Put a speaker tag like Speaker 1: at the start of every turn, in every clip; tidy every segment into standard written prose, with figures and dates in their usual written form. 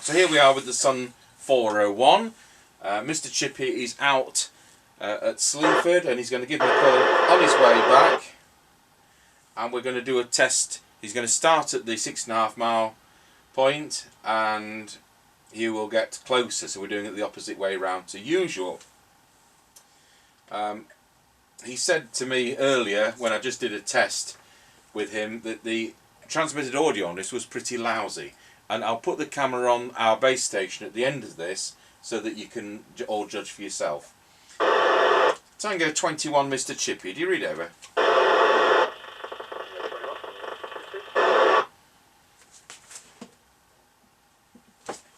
Speaker 1: So here we are with the Sun 401. Mr Chippie is out at Sleaford and he's going to give me a call on his way back. And we're going to do a test. He's going to start at the 6.5 mile point and he will get closer. So we're doing it the opposite way round to usual. He said to me earlier when I just did a test with him that the transmitted audio on this was pretty lousy, and I'll put the camera on our base station at the end of this so that you can all judge for yourself. Tango 21 Mr Chippie, do you read over?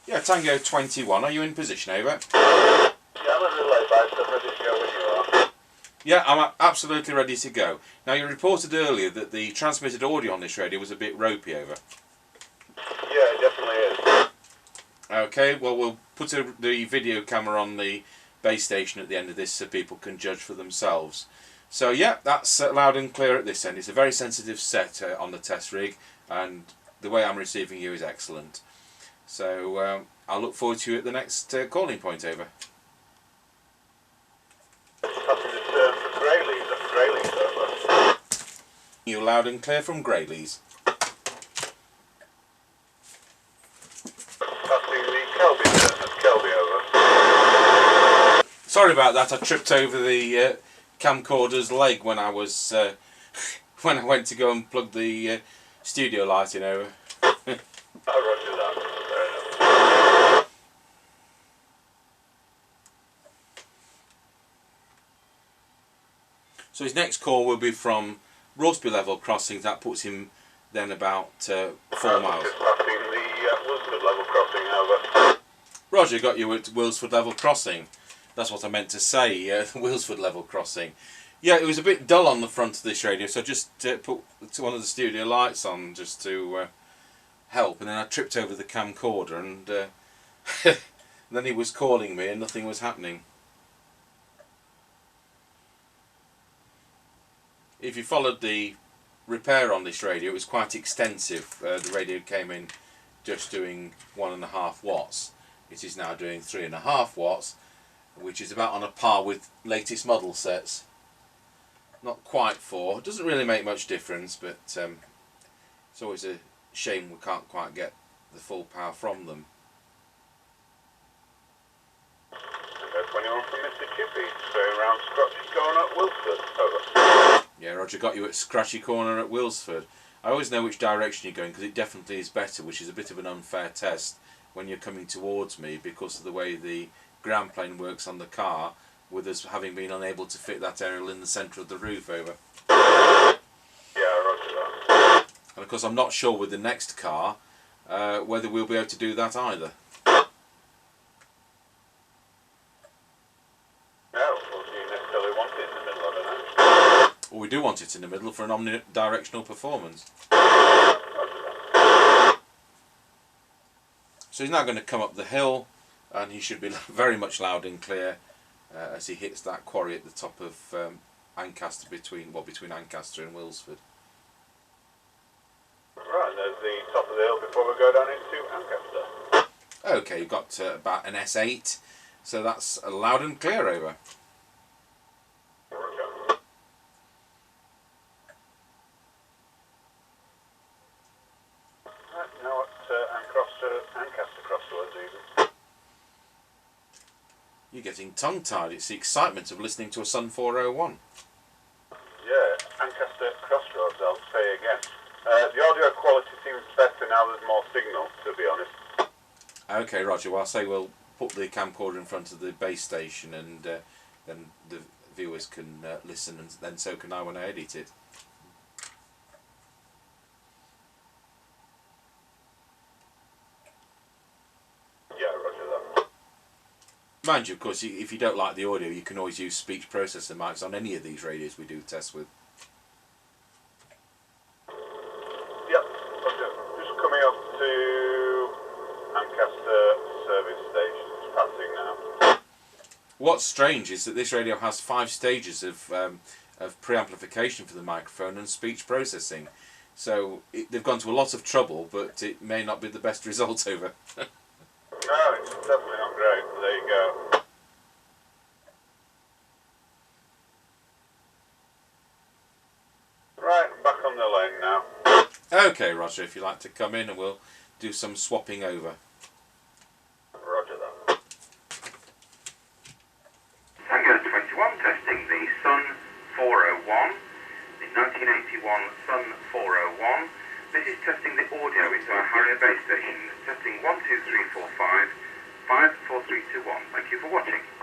Speaker 1: Yeah, Tango 21, are you in position, over? Yeah, I'm absolutely ready to go. Now, you reported earlier that the transmitted audio on this radio was a bit ropey, over.
Speaker 2: Yeah, it definitely is.
Speaker 1: Okay, well, we'll put the video camera on the base station at the end of this so people can judge for themselves. So, yeah, that's loud and clear at this end. It's a very sensitive set on the test rig, and the way I'm receiving you is excellent. So, I'll look forward to you at the next calling point, over. You loud and clear from Grayleys. Sorry about that. I tripped over the camcorder's leg when I was when I went to go and plug the studio light in, over. So his next call will be from Rossby level crossing. That puts him then about 4 miles. Roger, got you at Wilsford level crossing. That's what I meant to say, Wilsford level crossing. Yeah, it was a bit dull on the front of this radio, so I just put one of the studio lights on just to help, and then I tripped over the camcorder, and then he was calling me and nothing was happening. If you followed the repair on this radio, it was quite extensive. The radio came in just doing 1.5 watts. It is now doing 3.5 watts, which is about on a par with latest model sets. Not quite 4. It doesn't really make much difference, but it's always a shame we can't quite get the full power from them.
Speaker 2: 21 from Mr Chippie, straight around Scratchy Corner at Wilsford, over.
Speaker 1: Yeah, Roger, got you at Scratchy Corner at Wilsford. I always know which direction you're going because it definitely is better, which is a bit of an unfair test when you're coming towards me because of the way the ground plane works on the car, with us having been unable to fit that aerial in the centre of the roof, over.
Speaker 2: Yeah, roger that.
Speaker 1: And of course I'm not sure with the next car whether we'll be able to do that either. Well, we do want it in the middle for an omnidirectional performance. So he's now going to come up the hill and he should be very much loud and clear as he hits that quarry at the top of Ancaster, between Ancaster and Wilsford.
Speaker 2: Right, there's the top of the hill before we go down into Ancaster.
Speaker 1: Okay, you've got about an S8, so that's loud and clear, over.
Speaker 2: Now at Ancaster crossroads even.
Speaker 1: You're getting tongue-tied. It's the excitement of listening to a Sun 401.
Speaker 2: Yeah, Ancaster crossroads, I'll say again. The audio quality seems better now there's more signal, to be honest.
Speaker 1: Okay, Roger. Well, I'll say we'll put the camcorder in front of the base station and then the viewers can listen, and then so can I when I edit it. Mind you, of course, if you don't like the audio, you can always use speech processor mics on any of these radios we do tests with.
Speaker 2: Yep, okay. Just coming up to Ancaster service station. It's passing now.
Speaker 1: What's strange is that this radio has 5 stages of pre-amplification for the microphone and speech processing. So they've gone to a lot of trouble, but it may not be the best result, over.
Speaker 2: definitely not great, but there you go. Right, I'm back on the lane now.
Speaker 1: Okay, Roger, if you'd like to come in and we'll do some swapping over.
Speaker 2: Roger that.
Speaker 3: Tango 21, testing the Sun 401, the 1981 Sun 401. This is testing the audio into our Harrier base station. Testing 1, 2, 3, 4, 5, 5, 4, 3, 2, 1. Thank you for watching.